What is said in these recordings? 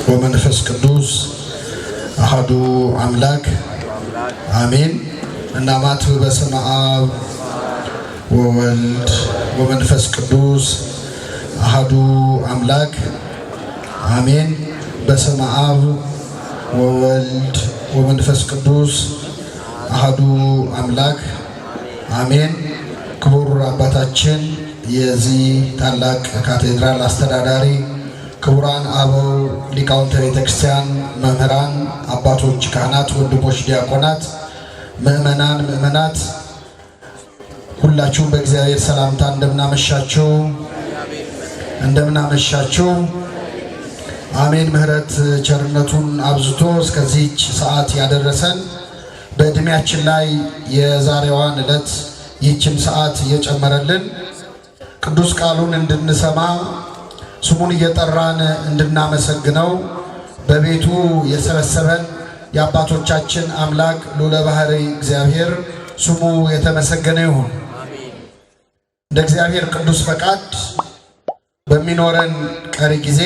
ወመንፈስ ቅዱስ አሐዱ አምላክ አሜን። እናማት በስመ አብ ወወልድ ወመንፈስ ቅዱስ አሐዱ አምላክ አሜን። በስመ አብ ወወልድ ወመንፈስ ቅዱስ አሐዱ አምላክ አሜን። ክቡር አባታችን የዚህ ታላቅ ካቴድራል አስተዳዳሪ፣ ክቡራን አበው ሊቃውንተ ቤተክርስቲያን፣ መምህራን፣ አባቶች፣ ካህናት፣ ወንድሞች ዲያቆናት፣ ምእመናን፣ ምእመናት ሁላችሁም በእግዚአብሔር ሰላምታ እንደምናመሻችሁ አሜን። ምህረት ቸርነቱን አብዝቶ እስከዚህች ሰዓት ያደረሰን በእድሜያችን ላይ የዛሬዋን ዕለት ይህችን ሰዓት እየጨመረልን ቅዱስ ቃሉን እንድንሰማ ስሙን እየጠራን እንድናመሰግነው በቤቱ የሰበሰበን የአባቶቻችን አምላክ ልዑለ ባሕርይ እግዚአብሔር ስሙ የተመሰገነ ይሁን። እንደ እግዚአብሔር ቅዱስ ፈቃድ በሚኖረን ቀሪ ጊዜ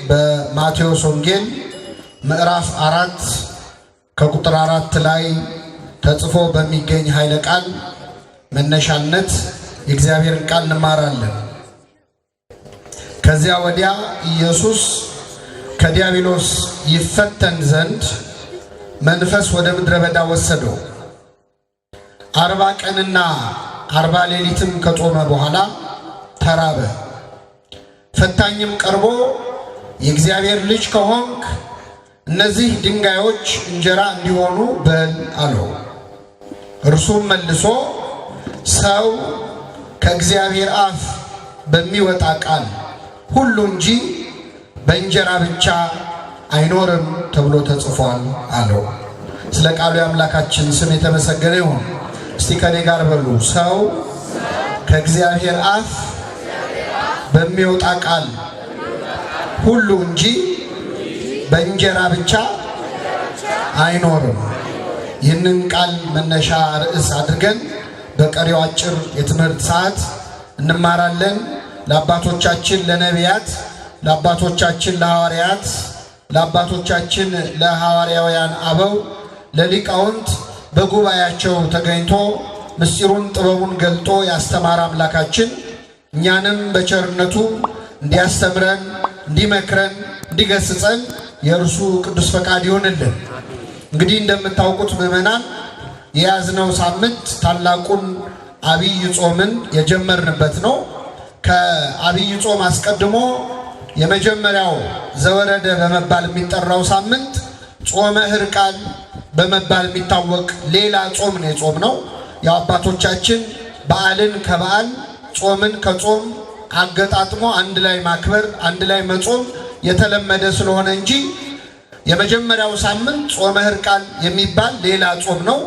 በማቴዎስ ወንጌል ምዕራፍ 4 ከቁጥር 4 ላይ ተጽፎ በሚገኝ ኃይለ ቃል መነሻነት የእግዚአብሔርን ቃል እንማራለን። ከዚያ ወዲያ ኢየሱስ ከዲያብሎስ ይፈተን ዘንድ መንፈስ ወደ ምድረ በዳ ወሰደው። 40 ቀንና 40 ሌሊትም ከጾመ በኋላ ተራበ። ፈታኝም ቀርቦ የእግዚአብሔር ልጅ ከሆንክ እነዚህ ድንጋዮች እንጀራ እንዲሆኑ በል አለው። እርሱም መልሶ ሰው ከእግዚአብሔር አፍ በሚወጣ ቃል ሁሉ እንጂ በእንጀራ ብቻ አይኖርም ተብሎ ተጽፏል አለው። ስለ ቃሉ የአምላካችን ስም የተመሰገነ ይሁን። እስቲ ከኔ ጋር በሉ፣ ሰው ከእግዚአብሔር አፍ በሚወጣ ቃል ሁሉ እንጂ በእንጀራ ብቻ አይኖርም። ይህንን ቃል መነሻ ርዕስ አድርገን በቀሪው አጭር የትምህርት ሰዓት እንማራለን። ለአባቶቻችን ለነቢያት፣ ለአባቶቻችን ለሐዋርያት፣ ለአባቶቻችን ለሐዋርያውያን አበው፣ ለሊቃውንት በጉባኤያቸው ተገኝቶ ምስጢሩን ጥበቡን ገልጦ ያስተማረ አምላካችን እኛንም በቸርነቱ እንዲያስተምረን፣ እንዲመክረን፣ እንዲገስጸን የእርሱ ቅዱስ ፈቃድ ይሆንልን። እንግዲህ እንደምታውቁት ምዕመናን የያዝነው ሳምንት ታላቁን አብይ ጾምን የጀመርንበት ነው። ከአብይ ጾም አስቀድሞ የመጀመሪያው ዘወረደ በመባል የሚጠራው ሳምንት ጾመ ሕርቃል በመባል የሚታወቅ ሌላ ጾም ነው የጾም ነው። ያው አባቶቻችን በዓልን ከበዓል ጾምን ከጾም አገጣጥሞ አንድ ላይ ማክበር አንድ ላይ መጾም የተለመደ ስለሆነ እንጂ የመጀመሪያው ሳምንት ጾመ ሕርቃል የሚባል ሌላ ጾም ነው።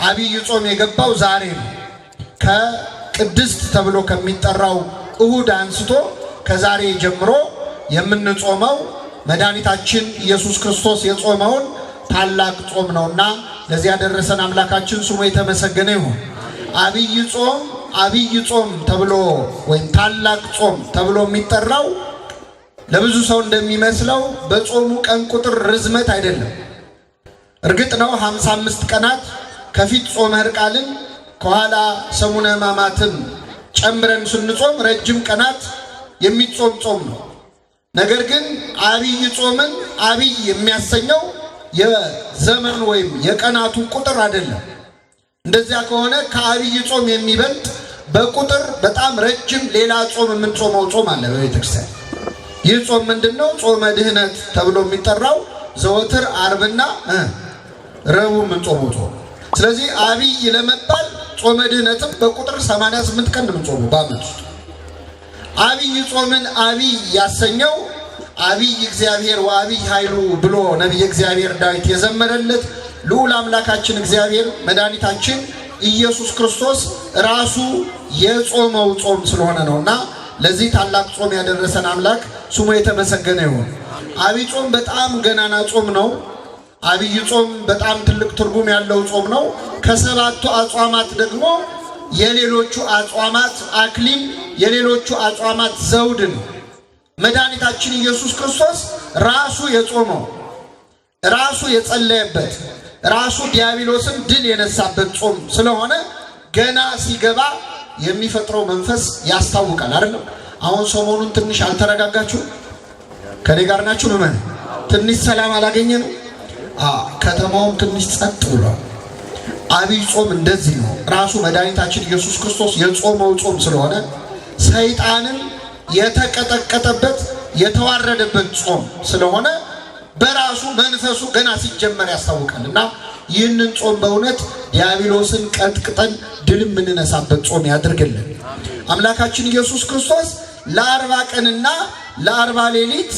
አብይ ጾም የገባው ዛሬ ነው። ከቅድስት ተብሎ ከሚጠራው እሁድ አንስቶ ከዛሬ ጀምሮ የምንጾመው መድኃኒታችን ኢየሱስ ክርስቶስ የጾመውን ታላቅ ጾም ነውና ለዚህ ያደረሰን አምላካችን ስሙ የተመሰገነ ይሁን። አብይ ጾም ተብሎ ወይም ታላቅ ጾም ተብሎ የሚጠራው ለብዙ ሰው እንደሚመስለው በጾሙ ቀን ቁጥር ርዝመት አይደለም። እርግጥ ነው 55 ቀናት ከፊት ጾመ ሕርቃልን ከኋላ ሰሙነ ሕማማትን ጨምረን ስንጾም ረጅም ቀናት የሚጾም ጾም ነው። ነገር ግን አብይ ጾምን አብይ የሚያሰኘው የዘመን ወይም የቀናቱ ቁጥር አይደለም። እንደዚያ ከሆነ ከአብይ ጾም የሚበልጥ በቁጥር በጣም ረጅም ሌላ ጾም የምንጾመው ጾም አለ በቤተክርስቲያን። ይህ ጾም ምንድነው? ጾመ ድህነት ተብሎ የሚጠራው ዘወትር ዓርብና ረቡዕ የምንጾመው ጾም። ስለዚህ አብይ ለመባል ጾመ ድህነትም በቁጥር 88 ቀን የምንጾመው በዓመት ውስጥ። አብይ ጾምን አብይ ያሰኘው አብይ እግዚአብሔር ወአብይ ኃይሉ ብሎ ነቢየ እግዚአብሔር ዳዊት የዘመረለት ልዑል አምላካችን እግዚአብሔር መድኃኒታችን ኢየሱስ ክርስቶስ ራሱ የጾመው ጾም ስለሆነ ነውና ለዚህ ታላቅ ጾም ያደረሰን አምላክ ስሙ የተመሰገነ ይሁን። አብይ ጾም በጣም ገናና ጾም ነው። አብይ ጾም በጣም ትልቅ ትርጉም ያለው ጾም ነው። ከሰባቱ አጽዋማት ደግሞ የሌሎቹ አጽዋማት አክሊል የሌሎቹ አጽዋማት ዘውድ ነው። መድኃኒታችን ኢየሱስ ክርስቶስ ራሱ የጾመው ራሱ የጸለየበት ራሱ ዲያብሎስን ድል የነሳበት ጾም ስለሆነ ገና ሲገባ የሚፈጥረው መንፈስ ያስታውቃል አይደል? አሁን ሰሞኑን ትንሽ አልተረጋጋችሁ? ከኔ ጋር ናችሁ? ምን ትንሽ ሰላም አላገኘንም? ከተማውም ትንሽ ጸጥ ብሏል። አብይ ጾም እንደዚህ ነው። ራሱ መድኃኒታችን ኢየሱስ ክርስቶስ የጾመው ጾም ስለሆነ ሰይጣንን የተቀጠቀጠበት የተዋረደበት ጾም ስለሆነ በራሱ መንፈሱ ገና ሲጀመር ያስታውቃልና ይህንን ጾም በእውነት ዲያብሎስን ቀጥቅጠን ድል የምንነሳበት ጾም ያድርግልን። አምላካችን ኢየሱስ ክርስቶስ ለ40 ቀንና ለ40 ሌሊት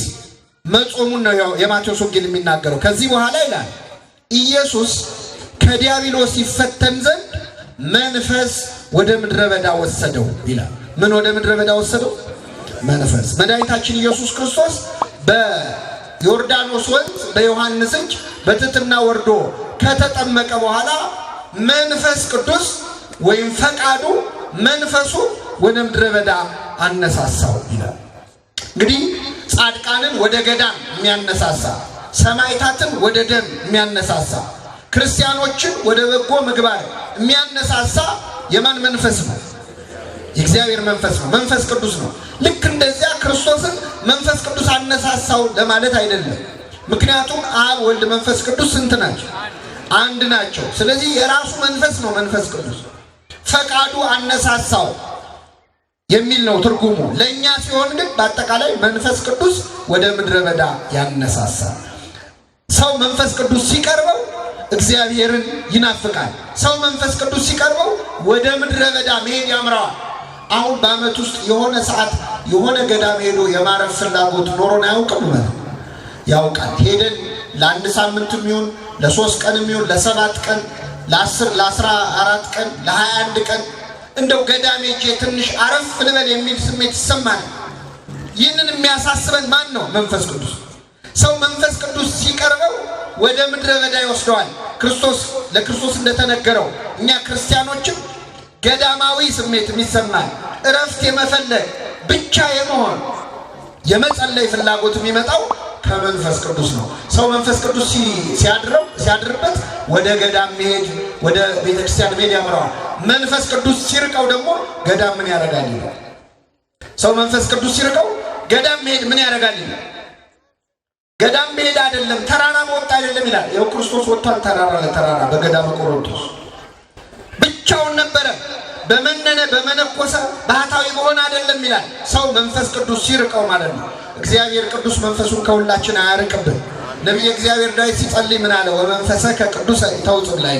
መጾሙን ነው የማቴዎስ ወንጌል የሚናገረው። ከዚህ በኋላ ይላል ኢየሱስ ከዲያብሎስ ይፈተን ዘንድ መንፈስ ወደ ምድረ በዳ ወሰደው ይላል። ምን ወደ ምድረ በዳ ወሰደው? መንፈስ። መድኃኒታችን ኢየሱስ ክርስቶስ በዮርዳኖስ ወንዝ በዮሐንስ እጅ በትሕትና ወርዶ ከተጠመቀ በኋላ መንፈስ ቅዱስ ወይም ፈቃዱ መንፈሱ ወደ ምድረ በዳ አነሳሳው ይላል። እንግዲህ ጻድቃንን ወደ ገዳም የሚያነሳሳ፣ ሰማዕታትን ወደ ደም የሚያነሳሳ፣ ክርስቲያኖችን ወደ በጎ ምግባር የሚያነሳሳ የማን መንፈስ ነው? የእግዚአብሔር መንፈስ ነው። መንፈስ ቅዱስ ነው። ልክ እንደዚያ ክርስቶስን መንፈስ ቅዱስ አነሳሳው ለማለት አይደለም። ምክንያቱም አብ፣ ወልድ፣ መንፈስ ቅዱስ ስንት ናቸው? አንድ ናቸው። ስለዚህ የራሱ መንፈስ ነው መንፈስ ቅዱስ። ፈቃዱ አነሳሳው የሚል ነው ትርጉሙ። ለእኛ ሲሆን ግን በአጠቃላይ መንፈስ ቅዱስ ወደ ምድረ በዳ ያነሳሳል። ሰው መንፈስ ቅዱስ ሲቀርበው እግዚአብሔርን ይናፍቃል። ሰው መንፈስ ቅዱስ ሲቀርበው ወደ ምድረ በዳ መሄድ ያምረዋል። አሁን በዓመት ውስጥ የሆነ ሰዓት የሆነ ገዳም ሄዶ የማረፍ ፍላጎት ኖሮን አያውቅም? ያውቃል። ሄደን ለአንድ ሳምንትም ይሁን ለ3 ቀንም ይሁን ለ7 ቀን ለ10 ለ14 ቀን ለ21 ቀን እንደው ገዳም ሄጄ ትንሽ አረፍ ልበል የሚል ስሜት ይሰማል። ይህንን የሚያሳስበን ማን ነው? መንፈስ ቅዱስ። ሰው መንፈስ ቅዱስ ሲቀርበው ወደ ምድረ በዳ ይወስደዋል። ለክርስቶስ እንደተነገረው እኛ ክርስቲያኖችም ገዳማዊ ስሜት የሚሰማል፣ እረፍት የመፈለግ ብቻ የመሆን የመጸለይ ፍላጎት የሚመጣው ከመንፈስ ቅዱስ ነው። ሰው መንፈስ ቅዱስ ሲያድርበት ወደ ገዳም መሄድ፣ ወደ ቤተክርስቲያን መሄድ ያምረዋል። መንፈስ ቅዱስ ሲርቀው ደግሞ ገዳም ምን ያደርጋል? ሰው መንፈስ ቅዱስ ሲርቀው ገዳም መሄድ ምን ያደርጋል? ገዳም መሄድ አይደለም ተራራ መውጣት አይደለም ይላል። ይኸው ክርስቶስ ወጥቷል ተራራ ለተራራ በገዳመ ቆሮንቶስ ብቻውን ነበረ። በመነነ በመነኮሰ ባህታዊ መሆን አይደለም ይላል። ሰው መንፈስ ቅዱስ ሲርቀው ማለት ነው። እግዚአብሔር ቅዱስ መንፈሱን ከሁላችን አያርቅብን። ነቢየ እግዚአብሔር ዳዊት ሲጸልይ ምን አለ? ወመንፈሰከ ቅዱስ ተውፅእ ላይ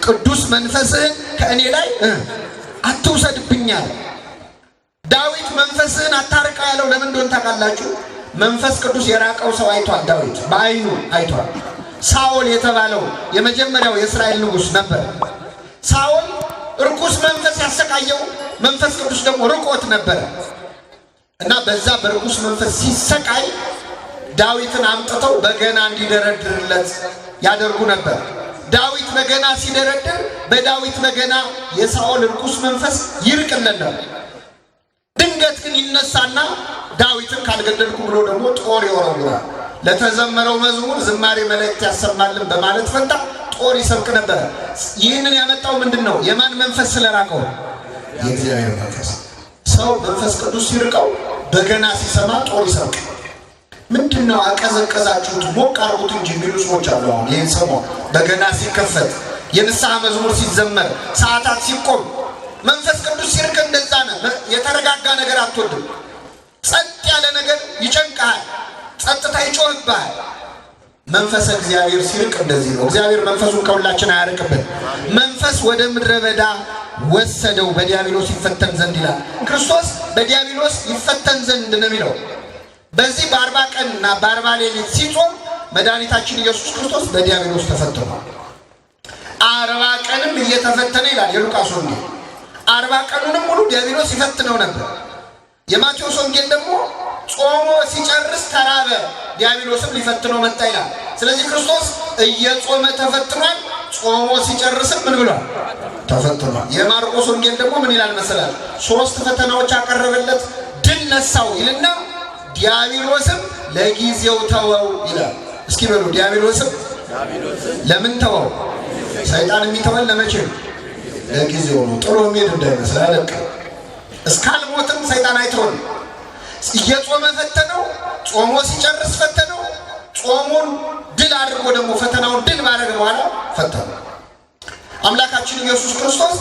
ቅዱስ መንፈስህን ከእኔ ላይ አትውሰድብኝ አለ። ዳዊት መንፈስህን አታርቃ ያለው ለምን እንደሆነ ታውቃላችሁ? መንፈስ ቅዱስ የራቀው ሰው አይቷል። ዳዊት በዓይኑ አይቷል። ሳኦል የተባለው የመጀመሪያው የእስራኤል ንጉሥ ነበር። ሳኦል ርኩስ መንፈስ ያሰቃየው መንፈስ ቅዱስ ደግሞ ርቆት ነበረ እና በዛ በርኩስ መንፈስ ሲሰቃይ ዳዊትን አምጥተው በገና እንዲደረድርለት ያደርጉ ነበር። ዳዊት በገና ሲደረድር በዳዊት በገና የሳኦል ርኩስ መንፈስ ይርቅለት ነበር። ድንገት ግን ይነሳና ዳዊትን ካልገደልኩ ብሎ ደግሞ ጦር ይወረውራል። ለተዘመረው መዝሙር ዝማሬ መላእክት ያሰማልን በማለት ፈንታ ጦር ይሰብክ ነበር። ይህንን ያመጣው ምንድነው? የማን መንፈስ ስለራቀው? የእግዚአብሔር መንፈስ። ሰው መንፈስ ቅዱስ ሲርቀው በገና ሲሰማ ጦር ይሰብክ። ምንድነው? አቀዘቀዛችሁት ሞቅ አርጉት እንጂ የሚሉ ሰዎች አሉ። አሁን ይህን ሰሞን በገና ሲከፈት፣ የንስሐ መዝሙር ሲዘመር፣ ሰዓታት ሲቆም መንፈስ ቅዱስ ሲርቅ እንደዛ ነው። የተረጋጋ ነገር አትወድም። ጸጥ ያለ ነገር ይጨንቃል። ጸጥታ ይጮህብሃል። መንፈስ እግዚአብሔር ሲርቅ እንደዚህ ነው። እግዚአብሔር መንፈሱን ከሁላችን አያርቅብን። መንፈስ ወደ ምድረ በዳ ወሰደው በዲያብሎስ ይፈተን ዘንድ ይላል። ክርስቶስ በዲያብሎስ ይፈተን ዘንድ ነው የሚለው። በዚህ በ40 ቀንና በ40 ሌሊት ሲጾም መድኃኒታችን ኢየሱስ ክርስቶስ በዲያብሎስ ተፈትኗል። 40 ቀንም እየተፈተነ ይላል የሉቃስ ወንጌል። 40 ቀኑንም ሙሉ ዲያብሎስ ይፈትነው ነበር። የማቴዎስ ወንጌል ደግሞ ጾሞ ሲጨርስ ተራበ፣ ዲያብሎስም ሊፈትነው መጣ ይላል። ስለዚህ ክርስቶስ እየጾመ ተፈትኗል፣ ጾሞ ሲጨርስም ምን ብሏል? ተፈትኗል። የማርቆስ ወንጌል ደግሞ ምን ይላል መሰላችሁ? 3 ፈተናዎች አቀረበለት፣ ድል ነሳው ይልና ዲያብሎስም ለጊዜው ተወው ይላል። እስኪ በሉ ዲያብሎስም ለምን ተወው? ሰይጣን የሚተወን ለመቼ ነው? ለጊዜው ነው። ጥሎ የሚሄድ እንዳይመስል አለቀ። እስካልሞትም ሰይጣን አይተወንም። እየጾመ ፈተነው፣ ጾሞ ሲጨርስ ፈተነው። ጾሙን ድል አድርጎ ደግሞ ፈተናውን ድል ማድረግ በኋላ ፈተነው። አምላካችን ኢየሱስ ክርስቶስ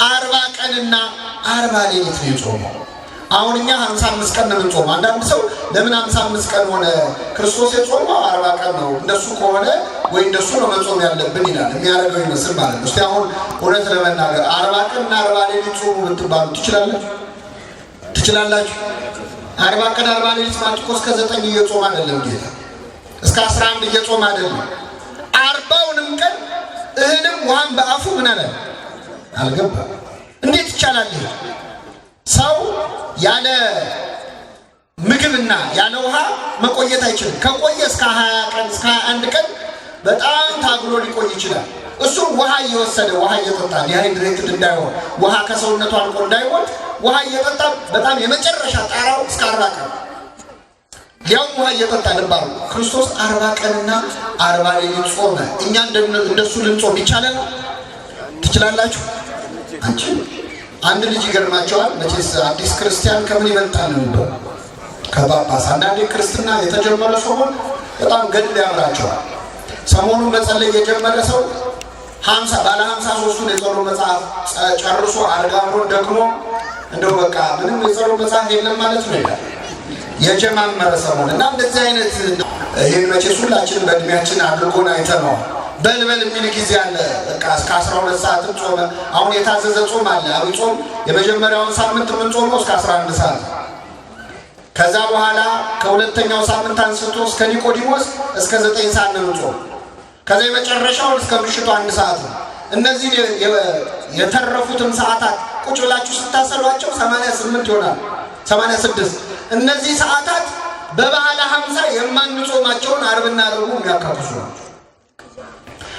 40 ቀንና 40 ሌሊት ነው የጾመው። አሁን እኛ 55 ቀን ነው የምንጾመው። አንዳንድ ሰው ለምን 55 ቀን ሆነ? ክርስቶስ የጾመው 40 ቀን ነው፣ እንደሱ ከሆነ ወይ እንደሱ ነው መጾም ያለብን ይላል። የሚያደርገው ይመስል ማለት ነው። እስቲ አሁን እውነት ለመናገር 40 ቀንና 40 ሌሊት ጾሙ ብትባሉ ትችላላችሁ? 40 ቀን 40 ሌሊት ማለት እኮ እስከ 9 እየጾም አይደለም ጌታ፣ እስከ 11 እየጾም አይደለም። 40ውንም ቀን እህልም ውሃም በአፉ ምን አለ አልገባም። እንዴት ይቻላል? ሰው ያለ ምግብና ያለ ውሃ መቆየት አይችልም። ከቆየ እስከ 20 ቀን እስከ 21 ቀን በጣም ታግሎ ሊቆይ ይችላል። እሱ ውሃ እየወሰደ ውሃ እየጠጣ ዲሃይድሬትድ እንዳይሆን ውሃ ከሰውነቱ አልቆ እንዳይሞት ውሃ እየጠጣ በጣም የመጨረሻ ጣራው እስከ 40 ቀን ያውም ውሃ እየጠጣ ልባሩ ክርስቶስ 40 ቀንና 40 ሌሊት ጾመ። እኛ እንደሱ ልንጾም ይቻላል? ትችላላችሁ? አንቺ አንድ ልጅ ይገርማቸዋል። መቼስ አዲስ ክርስቲያን ከምን ይበልጣል ነው? ከጳጳስ። አንዳንዴ ክርስትና የተጀመረ ሰው በጣም ገድል ያምራቸዋል። ሰሞኑን መጸለይ የጀመረ ሰው 50 ባለ 53ቱን የጸሎት መጽሐፍ ጨርሶ አርጋምሮ ደግሞ እንደው በቃ ምንም የጸሎት መጽሐፍ የለም ማለት ነው ይላል። የጀማመረ ሰሞን እና እንደዚህ አይነት ይሄን መቼስ ሁላችንም በእድሜያችን አድርጎን አይተነው በልበል የሚል ጊዜ አለ። በቃ እስከ 12 ሰዓት ጾመ። አሁን የታዘዘ ጾም አለ። አብይ ጾም የመጀመሪያውን ሳምንት ምን ጾመው እስከ 11 ሰዓት፣ ከዛ በኋላ ከሁለተኛው ሳምንት አንስቶ እስከ ኒቆዲሞስ እስከ 9 ሰዓት ነው ጾም። ከዛ የመጨረሻው እስከ ምሽቱ 1 ሰዓት ነው። እነዚህ የተረፉትን ሰዓታት ቁጭ ብላችሁ ስታሰሏቸው 88 ይሆናል፣ 86። እነዚህ ሰዓታት በበዓለ 50 የማንጾማቸውን ዓርብና ረቡዕ የሚያካክሱ ናቸው።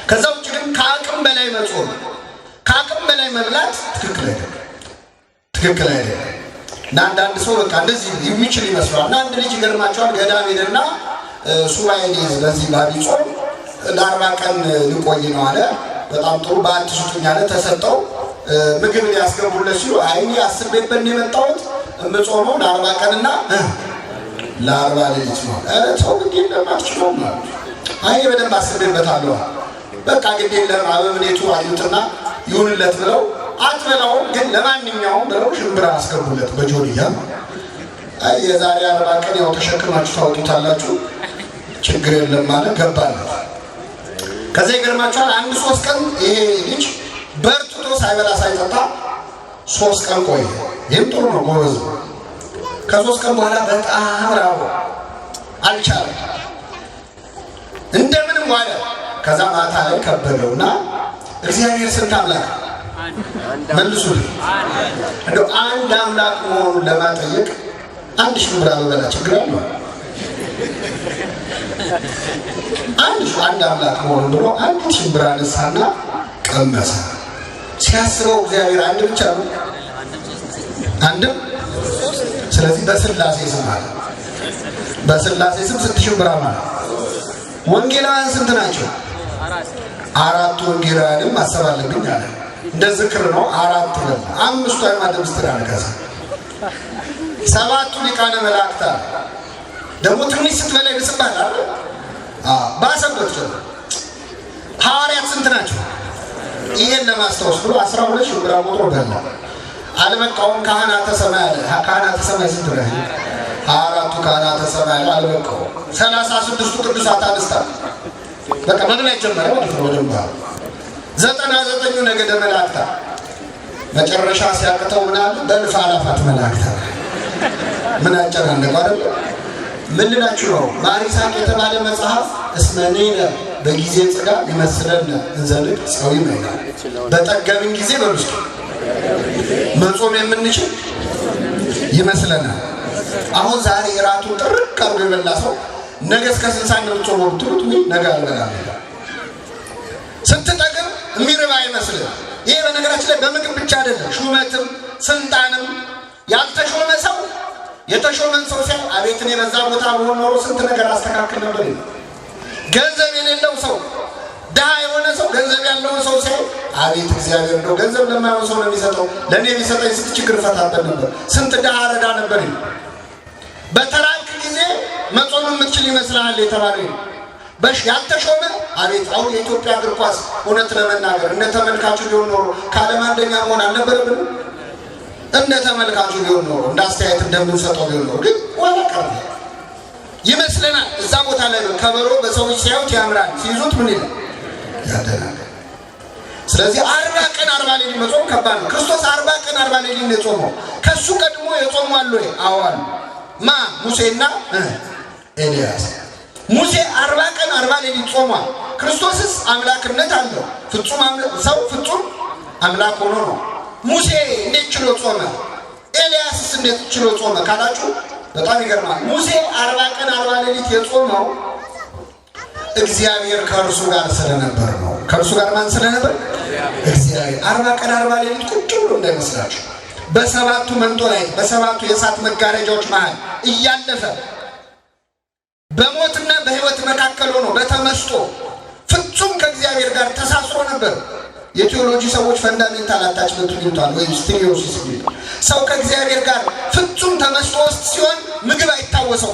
ከዛ ውጭ ግን ከአቅም በላይ መጾም፣ ከአቅም በላይ መብላት ትክክል አይደለም። እና አንዳንድ ሰው በቃ እንደዚህ የሚችል ይመስላል። እና አንድ ልጅ ይገርማቸዋል። ገዳም ሄደና ሱባኤ ሊይዝ በዚህ በአብይ ጾም ለ40 ቀን ሊቆይ ነው አለ። በጣም ጥሩ በአንድ ስጡኝ አለ። ተሰጠው። ምግብ ሊያስገቡለት ሲሉ አይኔ አስቤበት ነው የመጣሁት የምጾመው ለ40 ቀንና ለ40 ሌሊት ነው። ኧረ ተው ግድ የለም አትችለውም ማለት አይ በደንብ አስቤበታለሁ። በቃ ግድ የለም አበምኔቱ አዩትና ይሁንለት ብለው አትበላውም ግን ለማንኛውም ብለው ሽምብራ አስገቡለት በጆንያ። አይ የዛሬ 40 ቀን ያው ተሸክማችሁ ታወጡታላችሁ ችግር የለም ማለት ገባለት። ከዛ ይገርማችኋል 1-3 ቀን ይሄ ልጅ በርትቶ ሳይበላ ሳይጠጣ 3 ቀን ቆየ። ይህም ጥሩ ነው ጎበዝ። ከ3 ቀን በኋላ በጣም ራበው አልቻለም፣ እንደምንም ዋለ። ከዛ ማታ ላይ ከበደውና እግዚአብሔር ስንት አምላክ መልሱልኝ፣ እንደው አንድ አምላክ መሆኑን ለማጠየቅ 1 ሽምብራ በበላ ችግር አለው? አንድ አምላክ መሆኑን ብሎ 1 ሽምብራ ነሳና ቀመሰ። ሲያስበው እግዚአብሔር አንድ ብቻ ነው፣ አንድም። ስለዚህ በስላሴ ስም አለ። በስላሴ ስም 6 ሽምብራ ማለት። ወንጌላውያን ስንት ናቸው? 4 ወንጌላውያንም ማሰብ አለብኝ አለ። እንደ ዝክር ነው 4 ነው። 5ቱ አዕማደ ምስጢር አልከሰ 7ቱ ሊቃነ መላእክት ደግሞ ትንሽ ስትበላ ይብስባል አይደል? ባሰበት ሐዋርያት ስንት ናቸው? ይሄን ለማስታወስ ብሎ 12 ሽምብራ ሞቶ በላ። አልበቃውም። ካህናተ ሰማይ አለ። ካህናተ ሰማይ ስንት ናቸው? 4ቱ ካህናተ ሰማይ አልበቃውም። 36ቱ ቅዱሳት አንስት በቃ መብላት ጀመረ ማለት ነው። ወደም 99ኙ ነገደ መላእክት መጨረሻ ሲያቅተው ምናል በእልፍ አላፋት መላእክት ምን አጨናነቁ አይደል? ምን ልላችሁ ነው? ማሪሳቅ የተባለ መጽሐፍ እስመኔነ በጊዜ ጽጋ ይመስለን እንዘልቅ ጸዊ ይላል። በጠገብን ጊዜ በውስጥ መጾም የምንችል ይመስለናል። አሁን ዛሬ ራቱ ጥርቅ አድርጎ የበላ ሰው ነገ እስከ 60 ነው ጾመው ብትሉት ነገ አልበላም። ስትጠግብ የሚርባ አይመስልም። ይሄ በነገራችን ላይ በምግብ ብቻ አይደለም፣ ሹመትም ስልጣንም ያልተሾመ ሰው የተሾመን ሰው ሲያይ አቤት እኔ በዛ ቦታ ብሆን ኖሮ ስንት ነገር አስተካክል ነበር። ገንዘብ የሌለው ሰው ድሃ የሆነ ሰው ገንዘብ ያለውን ሰው ሲያይ አቤት እግዚአብሔር ነው ገንዘብ ለማይሆን ሰው ነው የሚሰጠው፣ ለእኔ ቢሰጠኝ ስንት ችግር ፈታተን ነበር፣ ስንት ድሃ ረዳ ነበር። በተራብክ ጊዜ መጾም የምትችል ይመስልሃል የተባለ ያልተሾመ አቤት አሁን የኢትዮጵያ እግር ኳስ እውነት ለመናገር እነ ተመልካቹ ቢሆን ኖሮ ከዓለም አንደኛ መሆን አልነበረብንም? እነ ተመልካቹ ቢሆን ኖሮ እንደ አስተያየት እንደምንሰጠው ቢሆን ኖሮ ግን ዋላ ቀረ ይመስለናል። እዛ ቦታ ላይ ከበሮ በሰዎች ሲያዩት ያምራል፣ ሲይዙት ምን ይላል ያደናል። ስለዚህ 40 ቀን 40 ሌሊት መጾም ከባድ ነው። ክርስቶስ 40 ቀን 40 ሌሊት ነው የጾመው። ከሱ ቀድሞ የጾሙ አሉ ወይ? አዎ አሉ። ማ ሙሴና ኤልያስ። ሙሴ 40 ቀን 40 ሌሊት ጾሟል። ክርስቶስስ አምላክነት አለው። ፍጹም ሰው ፍጹም አምላክ ሆኖ ነው። ሙሴ እንዴት ችሎ ጾመ? ኤልያስስ እንዴት ችሎ ጾመ ካላችሁ በጣም ይገርማል። ሙሴ 40 ቀን 40 ሌሊት የጾመው እግዚአብሔር ከእርሱ ጋር ስለነበር ነው። ከእርሱ ጋር ማን ስለነበር? እግዚአብሔር። 40 ቀን 40 ሌሊት ቁጭ ብሎ እንዳይመስላችሁ በሰባቱ መንጦላዕት በሰባቱ የእሳት መጋረጃዎች መሃል እያለፈ በሞትና በሕይወት መካከል ሆኖ በተመስጦ ፍጹም ከእግዚአብሔር ጋር ተሳስሮ ነበር። የቴዎሎጂ ሰዎች ፈንዳሜንታል አታችመንት ይሉታል ወይም ስቴሪዮሲስ ይሉታል። ሰው ከእግዚአብሔር ጋር ፍጹም ተመስጦ ውስጥ ሲሆን ምግብ አይታወሰው።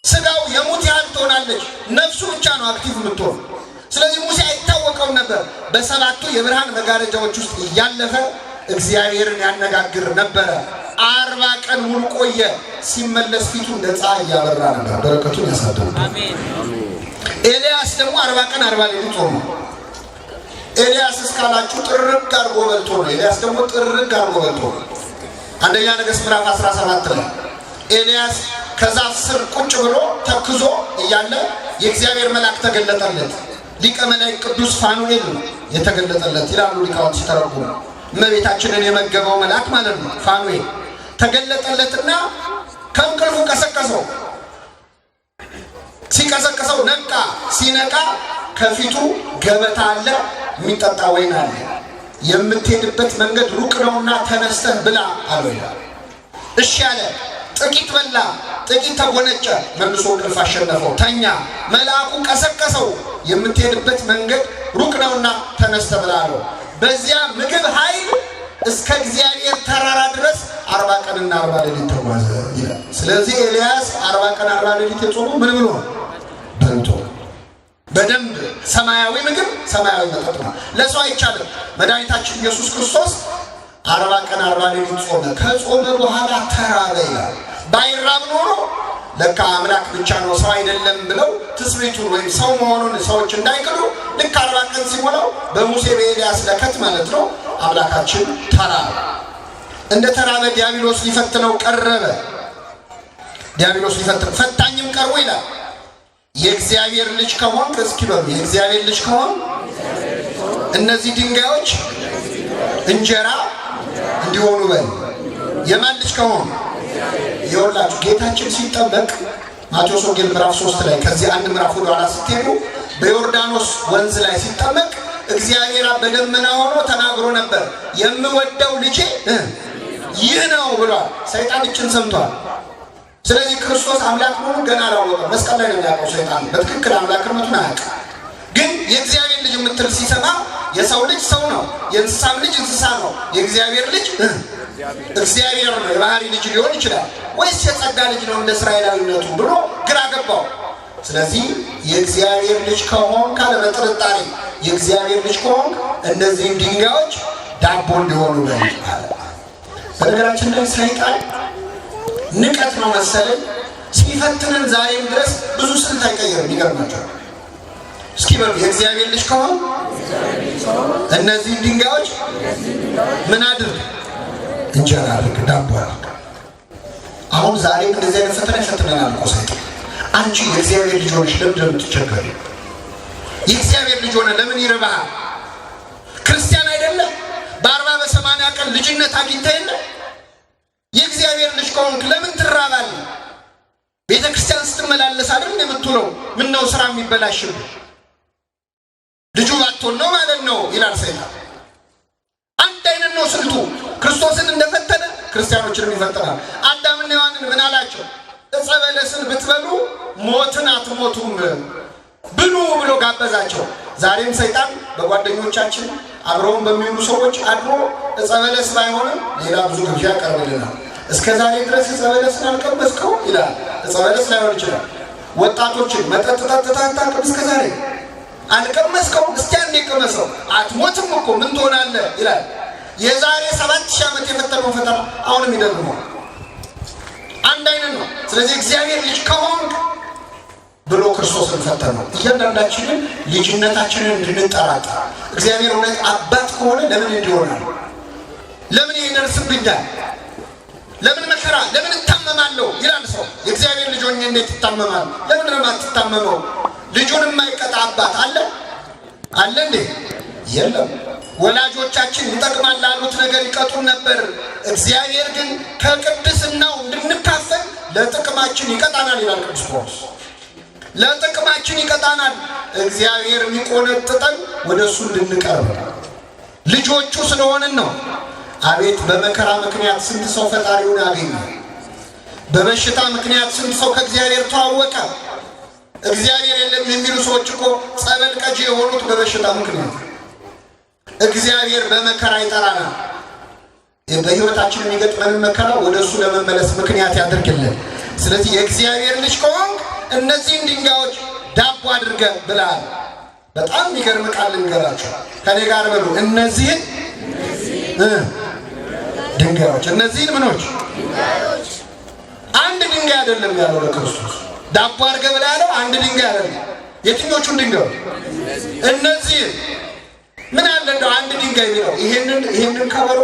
ስጋው የሙት ያህል ትሆናለች፣ ነፍሱ ብቻ ነው አክቲቭ የምትሆን። ስለዚህ ሙሴ አይታወቀውም ነበር። በሰባቱ የብርሃን መጋረጃዎች ውስጥ እያለፈ እግዚአብሔርን ያነጋግር ነበረ። 40 ቀን ሙሉ ቆየ። ሲመለስ ፊቱ እንደ ፀሐይ እያበራ ነበር። በረከቱን ያሳደሩ። አሜን። ኤልያስ ደግሞ 40 ቀን 40 ሌሊት ጾመ። ኤልያስ እስካላችሁ ጥርግ አድርጎ በልቶ ነው። ኤልያስ ደግሞ ጥርግ አድርጎ በልቶ ነው። አንደኛ ነገሥት ምዕራፍ 17 ላይ ኤልያስ ከዛፍ ስር ቁጭ ብሎ ተክዞ እያለ የእግዚአብሔር መልአክ ተገለጠለት። ሊቀ መላእክት ቅዱስ ፋኑኤል ነው የተገለጠለት ይላሉ ሊቃውንት ሲተረጉሙ። እመቤታችንን የመገበው መልአክ ማለት ነው። ፋኑኤል ተገለጠለትና ከእንቅልፉ ቀሰቀሰው። ሲቀሰቅሰው ነቃ። ሲነቃ ከፊቱ ገበታ አለ፣ የሚጠጣ ወይን አለ። የምትሄድበት መንገድ ሩቅ ነውና ተነስተህ ብላ አለው። እሺ አለ። ጥቂት በላ፣ ጥቂት ተጎነጨ። መልሶ እንቅልፍ አሸነፈው፣ ተኛ። መልአኩ ቀሰቀሰው። የምትሄድበት መንገድ ሩቅ ነውና ተነስተህ ብላ አለው። በዚያ ምግብ ኃይል እስከ እግዚአብሔር ተራራ ድረስ 40 ቀንና 40 ሌሊት ተጓዘ ይላል። ስለዚህ ኤልያስ 40 ቀን 40 ሌሊት የጾመው ምን ብሎ በልቶ በደንብ ሰማያዊ ምግብ ሰማያዊ መጠጥ ነው። ለሰው አይቻልም። መድኃኒታችን ኢየሱስ ክርስቶስ 40 ቀን 40 ሌሊት ጾመ። ከጾመ በኋላ ተራበ ይላል። ባይራብ ኖሮ ለካ አምላክ ብቻ ነው ሰው አይደለም ብለው ትስብእቱን ወይም ሰው መሆኑን ሰዎች እንዳይክዱ ልክ 40 ቀን ሲሞላው በሙሴ በኤልያስ ለከት ማለት ነው አምላካችን ተራበ። እንደ ተራበ ዲያብሎስ ሊፈትነው ቀረበ። ዲያብሎስ ሊፈትነው ፈታኝም ቀርቦ ይላል የእግዚአብሔር ልጅ ከሆንክ እስኪ በሉ የእግዚአብሔር ልጅ ከሆን እነዚህ ድንጋዮች እንጀራ እንዲሆኑ በል። የማን ልጅ ከሆን? የወላችሁ ጌታችን ሲጠመቅ ማቴዎስ ወንጌል ምዕራፍ 3 ላይ ከዚህ አንድ ምዕራፍ ወደ ኋላ ስትሄዱ በዮርዳኖስ ወንዝ ላይ ሲጠመቅ እግዚአብሔር በደመና ሆኖ ተናግሮ ነበር። የምወደው ልጄ ይህ ነው ብሏል። ሰይጣን እችን ሰምቷል። ስለዚህ ክርስቶስ አምላክ መሆኑን ገና አላወቀም። መስቀል ላይ ነው የሚያውቀው ሰይጣን። በትክክል አምላክነቱን አያውቅም። ግን የእግዚአብሔር ልጅ የምትል ሲሰማ የሰው ልጅ ሰው ነው፣ የእንስሳም ልጅ እንስሳ ነው፣ የእግዚአብሔር ልጅ እግዚአብሔር ነው። የባህሪ ልጅ ሊሆን ይችላል ወይስ የጸጋ ልጅ ነው እንደ እስራኤላዊነቱ ብሎ ግራ ገባው። ስለዚህ የእግዚአብሔር ልጅ ከሆን ካለ በጥርጣሬ የእግዚአብሔር ልጅ ከሆን እነዚህን ድንጋዮች ዳቦ እንዲሆኑ በል አለ። በነገራችን ላይ ሰይጣን ንቀት ነው መሰለኝ ሲፈትነን ዛሬም ድረስ ብዙ ስልት አይቀየርም። ይገርማቸዋል። እስኪ በሉ የእግዚአብሔር ልጅ ከሆን እነዚህን ድንጋዮች ምን አድርግ? እንጀራ አድርግ፣ ዳቦ አድርግ። አሁን ዛሬም እንደዚህ አይነት ፈተና ይፈትነናል እኮ ሰይጣን። አንቺ የእግዚአብሔር ልጅ ሆነሽ ለምንድን ነው የምትቸገሪው? የእግዚአብሔር ልጅ ሆነ ለምን ይርባሃል? ክርስቲያን አይደለም? በ40 በ80 ቀን ልጅነት አግኝተህ የለ? የእግዚአብሔር ልጅ ከሆንክ ለምን ትራባለህ? ቤተ ክርስቲያን ስትመላለስ አይደል የምትውለው? ምን ነው ስራ የሚበላሽብህ? ልጁ ባትሆን ነው ማለት ነው ይላል ሰይጣን። አንድ አይነት ነው ስልቱ። ክርስቶስን እንደፈተነ ክርስቲያኖችንም ይፈተናል። አዳምና ሔዋንን ምን አላቸው? ዕፀ በለስን ብትበሉ ሞትን አትሞቱም ብሉ ብሎ ጋበዛቸው። ዛሬም ሰይጣን በጓደኞቻችን አብረውን በሚውሉ ሰዎች አድሮ ዕፀ በለስ ባይሆንም ሌላ ብዙ ግብዣ ያቀርብልናል። እስከ ዛሬ ድረስ ዕፀ በለስን አልቀመስከው ይላል። ዕፀ በለስ ላይሆን ይችላል። ወጣቶችን መጠጥ ጠጥተህ አታውቅም? እስከ ዛሬ አልቀመስከው? እስቲ አንዴ ቅመሰው። አትሞትም እኮ ምን ትሆናለህ ይላል። የዛሬ 7000 ዓመት የፈተነው ፈተና አሁንም ይደግመዋል። አንድ አይነት ነው። ስለዚህ እግዚአብሔር ልጅ ከሆንክ ብሎ ክርስቶስን ፈተነው። እያንዳንዳችንን ልጅነታችንን እንድንጠራጠር እግዚአብሔር እውነት አባት ከሆነ ለምን እንዲሆናል? ለምን ይደርስብኛል? ለምን መከራ? ለምን እታመማለሁ ይላል ሰው። የእግዚአብሔር ልጅ ሆኜ እንዴት ይታመማል? ለምን ነው የማትታመመው? ልጁን የማይቀጣ አባት አለ አለ እንዴ? የለም። ወላጆቻችን ይጠቅማል ላሉት ነገር ይቀጡን ነበር። እግዚአብሔር ግን ከቅድስናው እንድንካፈል ለጥቅማችን ይቀጣናል ይላል ቅዱስ ጳውሎስ። ለጥቅማችን ይቀጣናል። እግዚአብሔር የሚቆነጥጠን ወደሱ እንድንቀርብ ልጆቹ ስለሆንን ነው። አቤት በመከራ ምክንያት ስንት ሰው ፈጣሪውን አገኘ። በበሽታ ምክንያት ስንት ሰው ከእግዚአብሔር ተዋወቀ። እግዚአብሔር የለም የሚሉ ሰዎች እኮ ጸበል ቀጂ የሆኑት በበሽታ ምክንያት። እግዚአብሔር በመከራ ይጠራናል። በሕይወታችን የሚገጥመንን መከራ ወደሱ ለመመለስ ምክንያት ያድርግልን። ስለዚህ የእግዚአብሔር ልጅ ከሆንክ እነዚህን ድንጋዮች ዳቦ አድርገህ ብለሃል። በጣም የሚገርም ቃል ልንገራችሁ። ከኔ ጋር በሉ። እነዚህን ድንጋዮች እነዚህን ምኖች? አንድ ድንጋይ አይደለም ያለው ለክርስቶስ። ዳቦ አድርገህ ብለህ ያለው አንድ ድንጋይ አይደለም። የትኞቹን ድንጋዮች? እነዚህን ምን አለ እንደው አንድ ድንጋይ ቢለው ይሄንን ከበሮ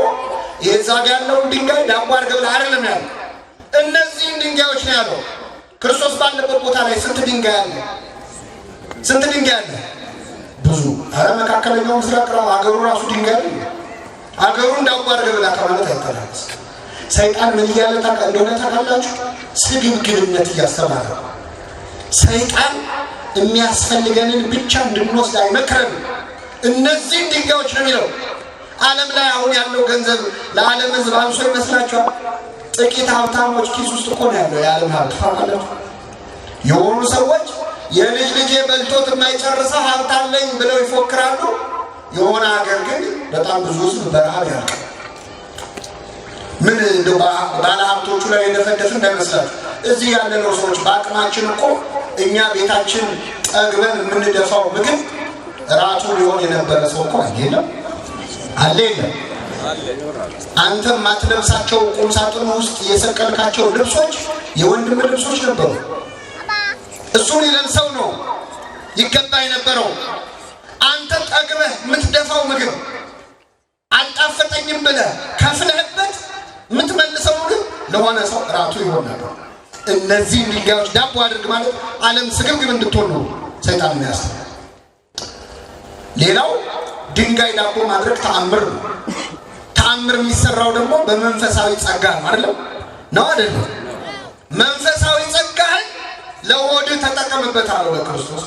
የዛ ጋር ያለውን ድንጋይ ዳቦ አድርገህ ብለህ አይደለም ያለው። እነዚህን ድንጋዮች ነው ያለው። ክርስቶስ ባለበት ቦታ ላይ ስንት ድንጋይ አለ? ስንት ድንጋይ አለ? ብዙ። አረ መካከለኛው ምስራቅ አገሩ ራሱ ድንጋይ አለ። አገሩን ዳቦ አድርገህ ብለህ ከማለት አይተናልስ። ሰይጣን ምን እያለ እንደሆነ ታውቃላችሁ? ስግብግብነት እያስተማረ። ሰይጣን የሚያስፈልገንን ብቻ እንድንወስድ አይመክረንም። እነዚህን ድንጋዮች ነው የሚለው። ዓለም ላይ አሁን ያለው ገንዘብ ለዓለም ሕዝብ አንሶ ይመስላችኋል? ጥቂት ሀብታሞች ኪስ ውስጥ እኮ ነው ያለው የዓለም ሀብት። ታውቃላችሁ? የሆኑ ሰዎች የልጅ ልጄ በልቶት የማይጨርሰው ሀብት አለኝ ብለው ይፎክራሉ። የሆነ ሀገር ግን በጣም ብዙ ሕዝብ በረሃብ ያልቃል። ምን እንደው ባለ ሀብቶቹ ላይ የደፈደፍ እንዳይመስላችሁ። እዚህ ያለነው ሰዎች በአቅማችን እኮ እኛ ቤታችን ጠግበን የምንደፋው ምግብ ራቱ ሊሆን የነበረ ሰው እኮ የለም አለ የለም። አንተ ማትለብሳቸው ቁም ሳጥኑ ውስጥ የሰቀልካቸው ልብሶች የወንድም ልብሶች ነበሩ። እሱን ይለብሰው ነው ይገባ የነበረው። አንተ ጠግበህ የምትደፋው ምግብ አልጣፈጠኝም ብለህ ከፍለህበት የምትመልሰው ምግብ ለሆነ ሰው ራቱ ይሆን ነበር። እነዚህ ድንጋዮች ዳቦ አድርግ ማለት ዓለም ስግብግብ እንድትሆን ነው ሰይጣን የሚያስተምረው። ሌላው ድንጋይ ዳቦ ማድረግ ተአምር ነው። ተአምር የሚሰራው ደግሞ በመንፈሳዊ ጸጋ ነው። አይደለም ነው አይደለም? መንፈሳዊ ጸጋህን ለሆድህ ተጠቀምበት አለው ለክርስቶስ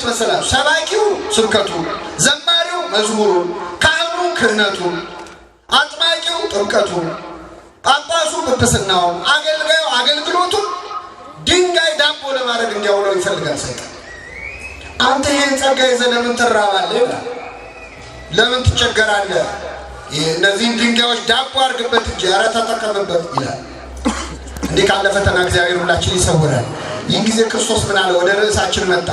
መሰላችሁ። ሰባኪው ስብከቱ፣ ዘማሪው መዝሙሩ፣ ካህኑ ክህነቱ፣ አጥማቂው ጥምቀቱ፣ ጳጳሱ ጵጵስናው፣ አገልጋዩ አገልግሎቱ ድንጋይ ዳቦ ለማድረግ እንዲያውለው ይፈልጋል ሰይጣን። አንተ ይሄን ጸጋ ይዘህ ለምን ትራባለህ? ለምን ትቸገራለህ? እነዚህን ድንጋዮች ዳቦ አድርግበት እንጂ ኧረ ተጠቀምበት ይላል። እንዲህ ካለ ፈተና እግዚአብሔር ሁላችን ይሰውራል። ይህን ጊዜ ክርስቶስ ምን አለ? ወደ ርዕሳችን መጣ።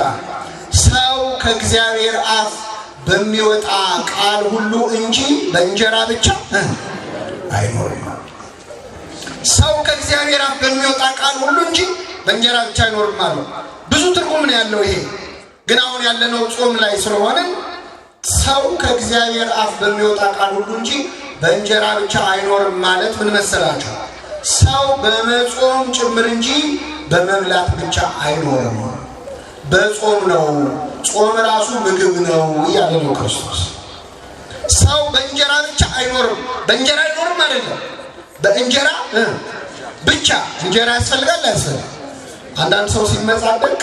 ሰው ከእግዚአብሔር አፍ በሚወጣ ቃል ሁሉ እንጂ በእንጀራ ብቻ አይኖርም። ሰው ከእግዚአብሔር አፍ በሚወጣ ቃል ሁሉ እንጂ በእንጀራ ብቻ አይኖርም አለ። ብዙ ትርጉም ነው ያለው ይሄ። ግን አሁን ያለነው ጾም ላይ ስለሆነ ሰው ከእግዚአብሔር አፍ በሚወጣ ቃል ሁሉ እንጂ በእንጀራ ብቻ አይኖርም ማለት ምን መሰላችሁ? ሰው በመጾም ጭምር እንጂ በመብላት ብቻ አይኖርም። በጾም ነው። ጾም ራሱ ምግብ ነው እያለ ነው ክርስቶስ። ሰው በእንጀራ ብቻ አይኖርም። በእንጀራ አይኖርም አይደለም፣ በእንጀራ ብቻ። እንጀራ ያስፈልጋል አያስፈልግም? አንዳንድ ሰው ሲመጻደቅ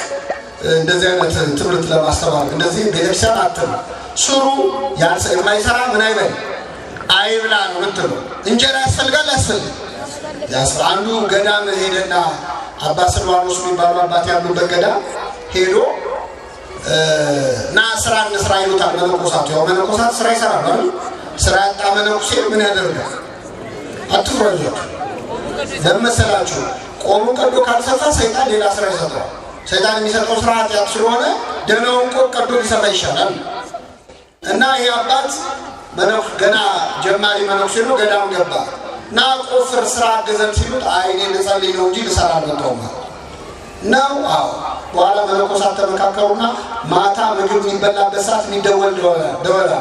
እንደዚህ አይነት ትምህርት ለማስተማር እንደዚህ ቤተክርስቲያን አትም ስሩ የማይሰራ ምን አይበል አይብላ ነው ምትሉ። እንጀራ ያስፈልጋል አያስፈልግም? አንዱ ገዳም ሄደና አባ ስልዋኖስ የሚባሉ አባት ያሉበት ገዳም ሄዶ ና ስራ እንስራ ይሉታል መነኮሳቱ። ያው መነኮሳት ስራ ይሰራሉ አይደል? ስራ ያጣ መነኩሴ ምን ያደርጋል? አትፍረዱ። ለመሰላችሁ ቆሙ ቀዶ ካልሰፋ ሰይጣን ሌላ ስራ ይሰጣል። ሰይጣን የሚሰጠው ስራ ኃጢአት ስለሆነ ደህናውን ቆም ቀዶ ሊሰፋ ይሻላል። እና ይሄ አባት ገና ጀማሪ መነኩሴ ነው። ገዳም ገባ እና ቆፍር ስራ አገዘን ሲሉት አይ እኔ ልጸልይ ነው እንጂ ልሰራ አልመጣሁም ነው። አዎ በኋላ መነኮሳት ተመካከሩና ማታ ምግብ የሚበላበት ሰዓት የሚደወል ደወላ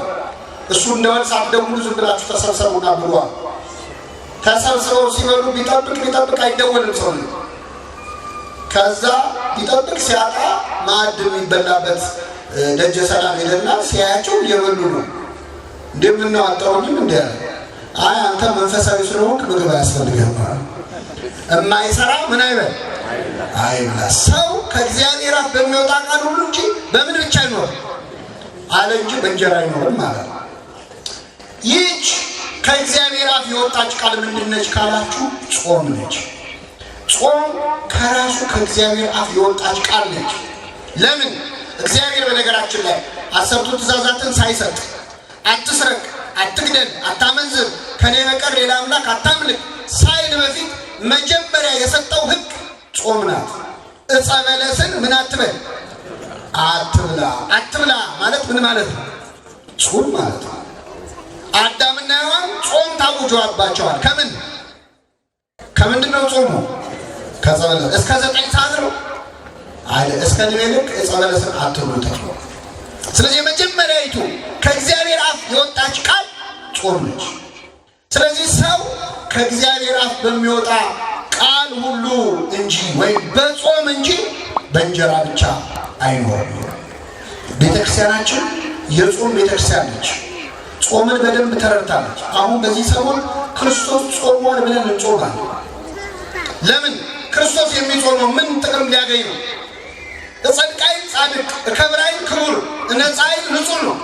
እሱ እንደወል ሳትደውሉ ዝም ብላችሁ ተሰብሰቡና ብሉ። ተሰብስበው ሲበሉ ቢጠብቅ አይደወልም ሰው። ከዛ ቢጠብቅ ሲያጣ ማዕድ የሚበላበት ደጀ ሰላም ሄደና ሲያያቸው እየበሉ ነው። እንደምነው አጣውኝም እንደ አይ አንተ መንፈሳዊ ስለሆንክ ምግብ አያስፈልግህም። እማይሰራ ምን አይበል አይብላ። ሰው ከእግዚአብሔር አፍ በሚወጣ ቃል ሁሉ እንጂ በምን ብቻ አይኖርም አለ እንጂ በእንጀራ አይኖርም ማለት ነው። ይህች ከእግዚአብሔር አፍ የወጣች ቃል ምንድነች ካላችሁ ጾም ነች። ጾም ከራሱ ከእግዚአብሔር አፍ የወጣች ቃል ነች። ለምን? እግዚአብሔር በነገራችን ላይ 10ቱ ትእዛዛትን ሳይሰጥ አትስረቅ፣ አትግደል፣ አታመንዝር፣ ከኔ በቀር ሌላ አምላክ አታምልክ ሳይል በፊት መጀመሪያ የሰጠው ሕግ ጾም ናት። ዕፀ በለስን ምን አትበል አትብላ። አትብላ ማለት ምን ማለት ነው? ጾም ማለት ነው። አዳምና ሔዋን ጾም ታውጆባቸዋል። ከምንድን ነው ጾሙ? ከዕፀ በለስ እስከ 9 ሰዓት ነው አይደል? እስከ ንቤልክ ዕፀ በለስን አትብሉ ተብሎ። ስለዚህ የመጀመሪያይቱ ከእግዚአብሔር አፍ የወጣች ቃል ጾም ነች። ስለዚህ ሰው ከእግዚአብሔር አፍ በሚወጣ ቃል ሁሉ እንጂ ወይም በጾም እንጂ በእንጀራ ብቻ አይኖርም። ቤተክርስቲያናችን የጾም ቤተክርስቲያን ነች። ጾምን በደንብ ተረድታለች። አሁን በዚህ ሰሞን ክርስቶስ ጾሟል ብለን እንጾማለን። ለምን? ክርስቶስ የሚጾመው ምን ጥቅም ሊያገኝ ነው? እጸድቃይ ጻድቅ፣ እከብራይ ክቡር፣ እነጻይ ንጹህ ነው።